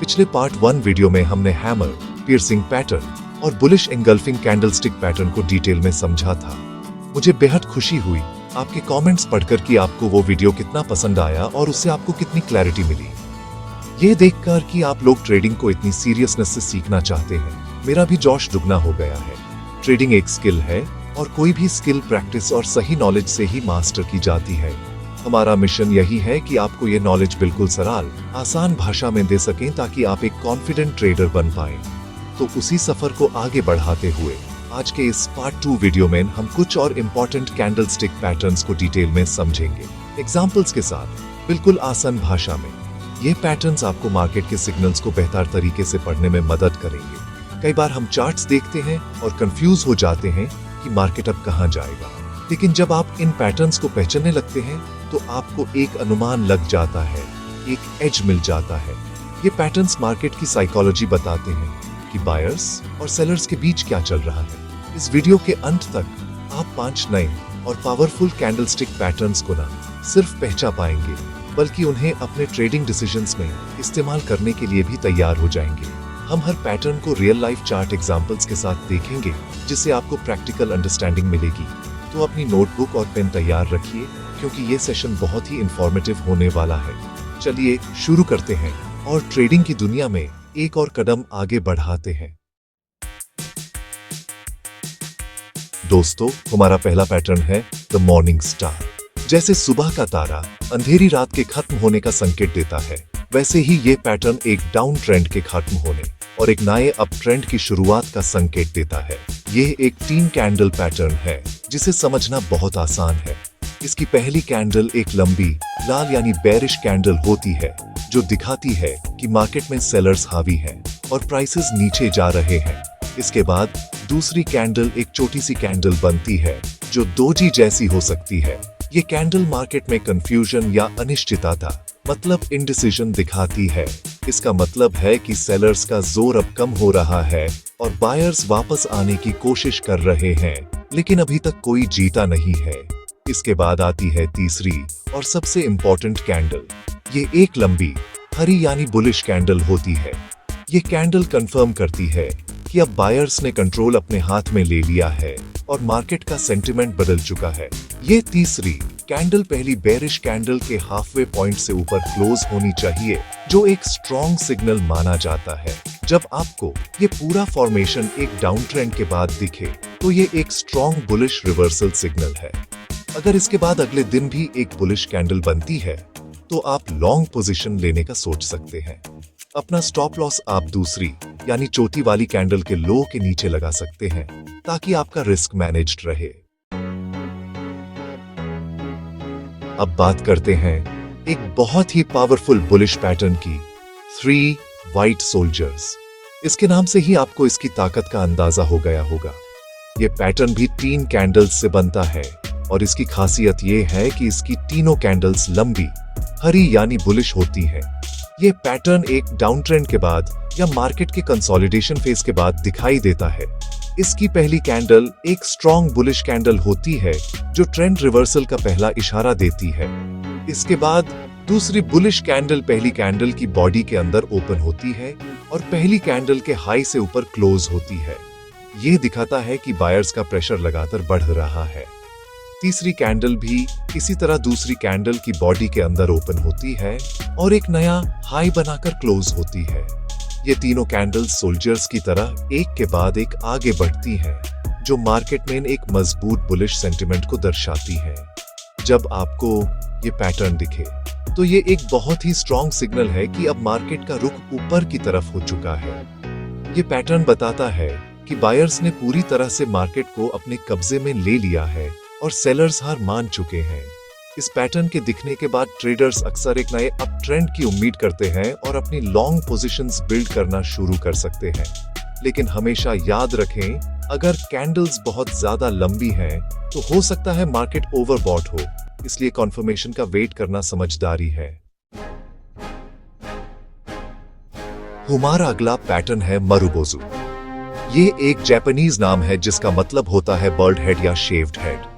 पिछले part 1 video में हमने हैमर, पियर्सिंग पैटर्न और बुलिश एंगल्फिंग कैंडलस्टिक पैटर्न को डिटेल में समझा था। मुझे बेहद खुशी हुई आपके कमेंट्स पढ़कर कि आपको वो वीडियो कितना पसंद आया और उससे आपको कितनी क्लैरिटी मिली। ये देखकर कि आप लोग ट्रेडिंग को इतनी सीरियसनेस से सीखना चाहते हैं, मेरा भी जोश दुगना हो गया है। ट्रेडिंग एक स्किल है और कोई भी स्किल प्रैक्टिस और सही नॉलेज से ही मास्टर की जाती है। हमारा मिशन यही है कि आपको ये नॉलेज बिल्कुल सरल, आसान भाषा में दे सकें ताकि आप एक कॉन्फिडेंट ट्रेडर बन पाएं। तो उसी सफर को आगे बढ़ाते हुए आज के इस पार्ट 2 वीडियो में हम कुछ और इम्पोर्टेंट कैंडलस्टिक पैटर्न्स को डिटेल में समझेंगे, एग्जाम्पल्स के साथ, बिल्कुल आसान भाषा में। ये पैटर्न्स आपको मार्केट के सिग्नल्स को बेहतर तरीके से पढ़ने में मदद करेंगे। कई बार हम चार्ट्स देखते हैं और कंफ्यूज हो जाते हैं कि मार्केट अब कहां जाएगा, लेकिन जब आप इन पैटर्न्स को पहचानने लगते हैं तो आपको एक अनुमान लग जाता है, एक एज मिल जाता है। ये पैटर्न्स मार्केट की साइकोलॉजी बताते हैं कि बायर्स और सेलर्स के बीच क्या चल रहा है। इस वीडियो के अंत तक आप 5 नए और पावरफुल कैंडलस्टिक पैटर्न्स को न सिर्फ पहचान पाएंगे, बल्कि उन्हें अपने ट्रेडिंग डिसीजंस में इस्तेमाल करने के लिए भी तैयार हो जाएंगे। हम हर पैटर्न को रियल लाइफ चार्ट एग्जांपल्स के साथ देखेंगे, जिससे आपको प्रैक्टिकल अंडरस्टैंडिंग मिलेगी। तो अपनी नोटबुक और पेन तैयार रखिए, क्योंकि ये सेशन बहुत ही इंफॉर्मेटिव होने वाला है। चलिए शुरू करते हैं और ट्रेडिंग की दुनिया में एक और कदम आगे बढ़ाते हैं। दोस्तों, हमारा पहला पैटर्न है द मॉर्निंग स्टार। जैसे सुबह का तारा अंधेरी रात के खत्म होने का संकेत देता है, वैसे ही ये पैटर्न एक डाउन ट्रेंड के खत्म होने और एक नए अप ट्रेंड की शुरुआत का संकेत देता है। ये एक 3 कैंडल पैटर्न है जिसे समझना बहुत आसान है। इसकी पहली कैंडल एक लंबी लाल यानी बेरिश कैंडल होती है, जो दिखाती है कि मार्केट में सेलर्स हावी हैं और प्राइसेस नीचे जा रहे हैं। इसके बाद दूसरी कैंडल एक छोटी सी कैंडल बनती है, जो डोजी जैसी हो सकती है। ये कैंडल मार्केट में कंफ्यूजन या अनिश्चितता, मतलब इंडिसीजन दिखाती है। इसका मतलब है कि सेलर्स का जोर अब कम हो रहा है और बायर्स वापस आने की कोशिश कर रहे हैं, लेकिन अभी तक कोई जीता नहीं है। इसके बाद आती है तीसरी और सबसे इंपॉर्टेंट कैंडल। ये एक लंबी हरी यानी बुलिश कैंडल होती है। ये कैंडल कंफर्म करती है कि अब बायर्स ने कंट्रोल अपने हाथ में ले लिया है और मार्केट का सेंटिमेंट बदल चुका है। ये तीसरी कैंडल पहली बेरिश कैंडल के हाफवे पॉइंट से ऊपर क्लोज होनी चाहिए, जो एक स्ट्रॉन्ग सिग्नल माना जाता है। जब आपको ये पूरा फॉर्मेशन एक डाउन ट्रेंड के बाद दिखे, तो ये एक स्ट्रॉन्ग बुलिश रिवर्सल सिग्नल है। अगर इसके बाद अगले दिन भी एक बुलिश कैंडल बनती है, तो आप लॉन्ग पोजीशन लेने का सोच सकते हैं। अपना स्टॉप लॉस आप दूसरी यानी चौथी वाली कैंडल के लो के नीचे लगा सकते हैं, ताकि आपका रिस्क मैनेज्ड रहे। अब बात करते हैं एक बहुत ही पावरफुल बुलिश पैटर्न की, 3 व्हाइट सोल्जर्स। इसके नाम से ही आपको इसकी ताकत का अंदाजा हो गया होगा। ये पैटर्न भी 3 कैंडल्स से बनता है और इसकी खासियत ये है कि इसकी तीनों कैंडल्स लंबी हरी यानी बुलिश होती हैं। ये पैटर्न एक डाउन ट्रेंड के बाद या मार्केट के कंसोलिडेशन फेज के बाद दिखाई देता है। इसकी पहली कैंडल एक स्ट्रॉन्ग बुलिश कैंडल होती है, जो ट्रेंड रिवर्सल का पहला इशारा देती है। इसके बाद दूसरी बुलिश कैंडल पहली कैंडल की बॉडी के अंदर ओपन होती है और पहली कैंडल के हाई से ऊपर क्लोज होती है। यह दिखाता है कि बायर्स का प्रेशर लगातार बढ़ रहा है। तीसरी कैंडल भी इसी तरह दूसरी कैंडल की बॉडी के अंदर ओपन होती है और एक नया हाई बनाकर क्लोज होती है। ये तीनों कैंडल्स सोल्जर्स की तरह एक के बाद एक आगे बढ़ती हैं, जो मार्केट में एक मजबूत बुलिश सेंटिमेंट को दर्शाती है। जब आपको ये पैटर्न दिखे, तो ये एक बहुत ही स्ट्रॉन्ग सिग्नल है कि अब मार्केट का रुख ऊपर की तरफ हो चुका है। ये पैटर्न बताता है कि बायर्स ने पूरी तरह से मार्केट को अपने कब्जे में ले लिया है और सेलर्स हार मान चुके हैं। इस पैटर्न के दिखने के बाद ट्रेडर्स अक्सर एक नए अप ट्रेंड की उम्मीद करते हैं और अपनी लॉन्ग पोजीशंस बिल्ड करना शुरू कर सकते हैं। लेकिन हमेशा याद रखें, अगर कैंडल्स बहुत ज्यादा लंबी हैं, तो हो सकता है मार्केट ओवरबॉट हो, इसलिए कॉन्फर्मेशन का वेट करना समझदारी है। हमारा अगला पैटर्न है मरुबोजू। ये एक जापानीज नाम है जिसका मतलब होता है बर्ड हेड या शेव्ड हेड।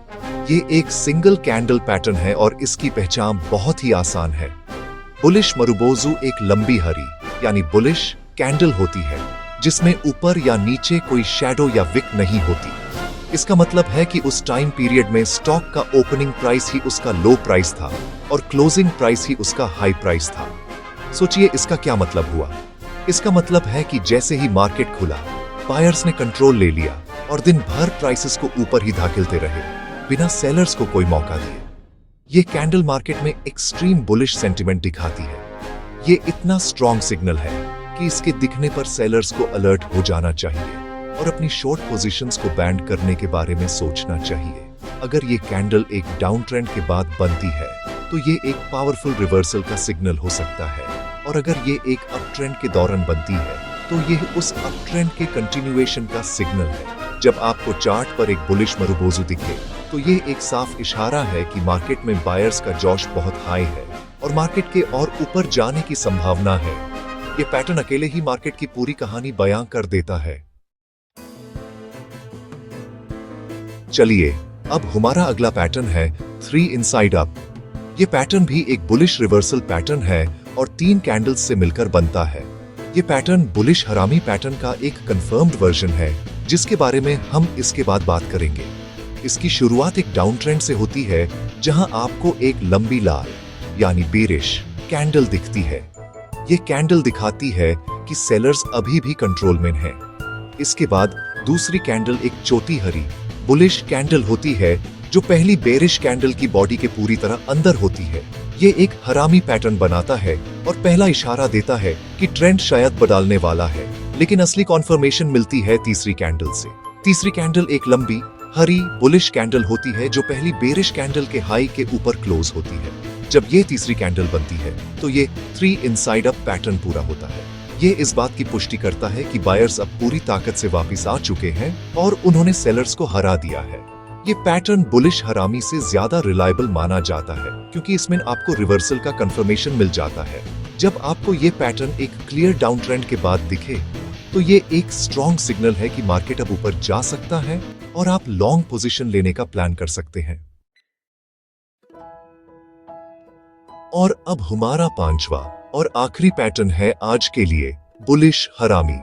ये एक सिंगल कैंडल पैटर्न है और इसकी पहचान बहुत ही आसान है। बुलिश मरुबोजू एक लंबी हरी यानी बुलिश कैंडल होती है जिसमें ऊपर या नीचे कोई शैडो या विक नहीं होती। इसका मतलब है कि उस टाइम पीरियड में स्टॉक का ओपनिंग प्राइस ही उसका लो प्राइस था और क्लोजिंग प्राइस ही उसका हाई प्राइस था। सोचिए इसका क्या मतलब हुआ। इसका मतलब है कि जैसे ही मार्केट खुला, बायर्स ने कंट्रोल ले लिया और दिन भर प्राइसेस को ऊपर ही धकेलते रहे बिना सेलर्स को कोई मौका दिए। ये कैंडल मार्केट में एक्सट्रीम बुलिश सेंटिमेंट दिखाती है। ये इतना स्ट्रॉन्ग सिग्नल है कि इसके दिखने पर सेलर्स को अलर्ट हो जाना चाहिए और अपनी शॉर्ट पोजीशंस को बैंड करने के बारे में सोचना चाहिए। अगर ये कैंडल एक डाउन ट्रेंड के बाद बनती है तो ये एक पावरफुल रिवर्सल का सिग्नल हो सकता है, और अगर ये एक अप ट्रेंड के दौरान बनती है तो ये उस अप ट्रेंड के कंटिन्यूएशन का सिग्नल है। जब आपको चार्ट पर एक बुलिश मरुबोजू दिखे तो ये एक साफ इशारा है कि मार्केट में बायर्स का जोश बहुत हाई है और मार्केट के और ऊपर जाने की संभावना है। ये पैटर्न अकेले ही मार्केट की पूरी कहानी बयां कर देता है। चलिए अब हमारा अगला पैटर्न है 3 इनसाइड अप। ये पैटर्न भी एक बुलिश रिवर्सल पैटर्न है और 3 कैंडल्स से मिलकर बनता है। ये पैटर्न बुलिश हरामी पैटर्न का एक कंफर्म्ड वर्जन है जिसके बारे में हम इसके बाद बात करेंगे। इसकी शुरुआत एक डाउन ट्रेंड से होती है जहां आपको एक लंबी लाल यानी बेरिश कैंडल दिखती है। ये कैंडल दिखाती है कि सेलर्स अभी भी कंट्रोल में हैं। इसके बाद दूसरी कैंडल एक चौथी हरी बुलिश कैंडल होती है जो पहली बेरिश कैंडल की बॉडी के पूरी तरह अंदर होती है। ये एक हरामी पैटर्न बनाता है और पहला इशारा देता है कि ट्रेंड शायद बदलने वाला है, लेकिन असली कॉन्फर्मेशन मिलती है तीसरी कैंडल से। तीसरी कैंडल एक लंबी हरी बुलिश कैंडल होती है जो पहली बेरिश कैंडल के हाई के ऊपर क्लोज होती है। जब ये तीसरी कैंडल बनती है तो ये 3 इनसाइड अप पैटर्न पूरा होता है। ये इस बात की पुष्टि करता है कि बायर्स अब पूरी ताकत से वापस आ चुके हैं और उन्होंने सेलर्स को हरा दिया है। ये पैटर्न बुलिश हरामी से ज्यादा रिलायबल माना जाता है क्योंकि इसमें आपको रिवर्सल का कंफर्मेशन मिल जाता है। जब आपको ये पैटर्न एक क्लियर डाउन ट्रेंड के बाद दिखे तो ये एक स्ट्रॉन्ग सिग्नल है कि मार्केट अब ऊपर जा सकता है और आप लॉन्ग पोजीशन लेने का प्लान कर सकते हैं। और अब हमारा 5वां और आखिरी पैटर्न है आज के लिए बुलिश हरामी।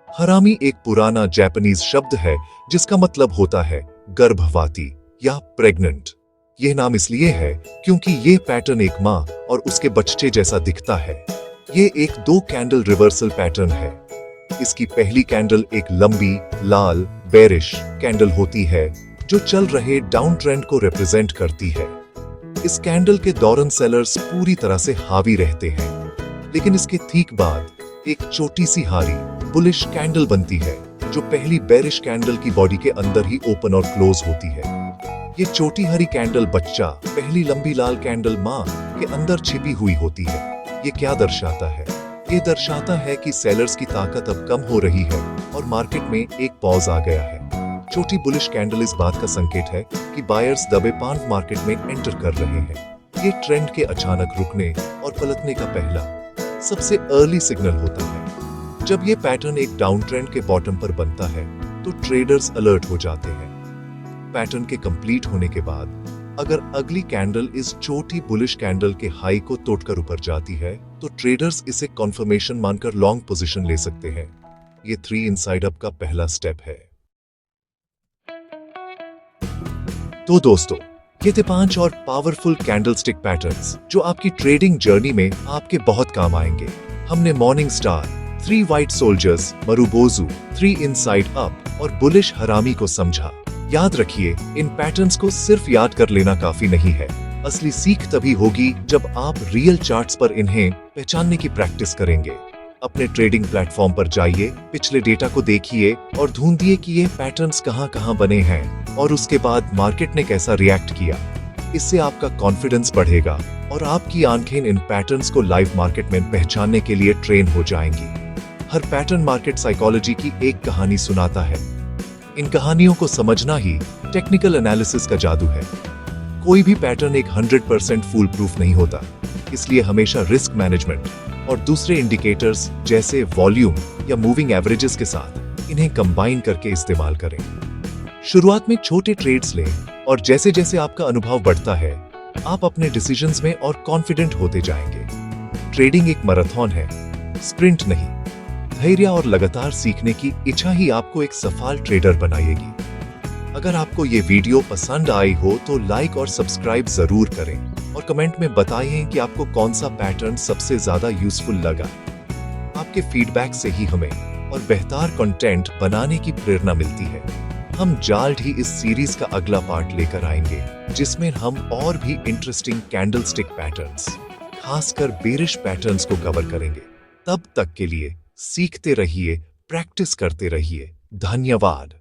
हरामी एक पुराना जापानीज शब्द है जिसका मतलब होता है गर्भवती या प्रेग्नेंट। यह नाम इसलिए है क्योंकि ये पैटर्न एक मां और उसके बच्चे जैसा दिखता है। ये एक 2 कैंडल रिवर्सल पैटर्न है। इसकी पहली कैंडल एक लंबी लाल बेरिश कैंडल होती है जो चल रहे डाउन ट्रेंड को रिप्रेजेंट करती है। इस कैंडल के दौरान सेलर्स पूरी तरह से हावी रहते हैं, लेकिन इसके ठीक बाद एक छोटी सी हारी बुलिश कैंडल बनती है जो पहली बेरिश कैंडल की बॉडी के अंदर ही ओपन और क्लोज होती है। ये छोटी हरी कैंडल बच्चा पहली लंबी लाल कैंडल मां के अंदर छिपी हुई होती है। ये क्या दर्शाता है? ये दर्शाता है कि सेलर्स की ताकत अब कम हो रही है और मार्केट में एक पॉज आ गया है। छोटी बुलिश कैंडल इस बात का संकेत है कि बायर्स दबे पान मार्केट में एंटर कर रहे हैं। ये ट्रेंड के अचानक रुकने और पलटने का पहला सबसे अर्ली सिग्नल होता है। जब ये पैटर्न एक डाउन ट्रेंड के बॉटम पर बनता है तो ट्रेडर्स अलर्ट हो जाते हैं। पैटर्न के कंप्लीट होने के बाद अगर अगली कैंडल इस छोटी बुलिश कैंडल के हाई को तोड़कर ऊपर जाती है तो ट्रेडर्स इसे कॉन्फर्मेशन मानकर लॉन्ग पोजीशन ले सकते हैं। ये 3 इनसाइड अप का पहला स्टेप है। तो दोस्तों, ये थे 5 और पावरफुल कैंडलस्टिक पैटर्न्स जो आपकी ट्रेडिंग जर्नी में आपके बहुत काम आएंगे। हमने morning star, 3 white soldiers, marubozu, 3 inside up और बुलिश हरामी को समझा। याद रखिए, इन पैटर्न्स को सिर्फ याद कर लेना काफी नहीं है। असली सीख तभी होगी जब आप रियल चार्ट्स पर इन्हें पहचानने की प्रैक्टिस करेंगे। अपने ट्रेडिंग प्लेटफॉर्म पर जाइए, पिछले डेटा को देखिए और ढूंढिए कि ये पैटर्न्स कहां-कहां बने हैं और उसके बाद मार्केट ने कैसा रिएक्ट किया। इससे आपका कॉन्फिडेंस बढ़ेगा और आपकी आंखें इन पैटर्न्स को लाइव मार्केट में पहचानने के लिए ट्रेन हो जाएंगी। हर पैटर्न मार्केट साइकोलॉजी की एक कहानी सुनाता है। इन कहानियों को समझना ही टेक्निकल एनालिसिस का जादू है। कोई भी पैटर्न एक 100% फूल प्रूफ नहीं होता, इसलिए हमेशा रिस्क मैनेजमेंट और दूसरे इंडिकेटर्स जैसे वॉल्यूम या मूविंग एवरेजेस के साथ इन्हें कंबाइन करके इस्तेमाल करें। शुरुआत में छोटे ट्रेड्स लें और जैसे जैसे आपका अनुभव बढ़ता है आप अपने डिसीजंस में और कॉन्फिडेंट होते जाएंगे। ट्रेडिंग एक मैराथन है, स्प्रिंट नहीं। धैर्य और लगातार सीखने की इच्छा ही आपको एक सफल ट्रेडर बनाएगी। अगर आपको ये वीडियो पसंद आई हो तो लाइक और सब्सक्राइब जरूर करें और कमेंट में बताएं कि आपको कौन सा पैटर्न सबसे ज्यादा यूजफुल लगा। आपके फीडबैक से ही हमें और बेहतर कंटेंट बनाने की प्रेरणा मिलती है। हम जल्द ही इस सीरीज का अगला पार्ट लेकर आएंगे, जिसमें हम और भी इंटरेस्टिंग कैंडलस्टिक पैटर्न्स, खासकर बेरिश पैटर्न्स को कवर करेंगे। तब तक के लिए सीखते रहिए, प्रैक्टिस करते रहिए। धन्यवाद।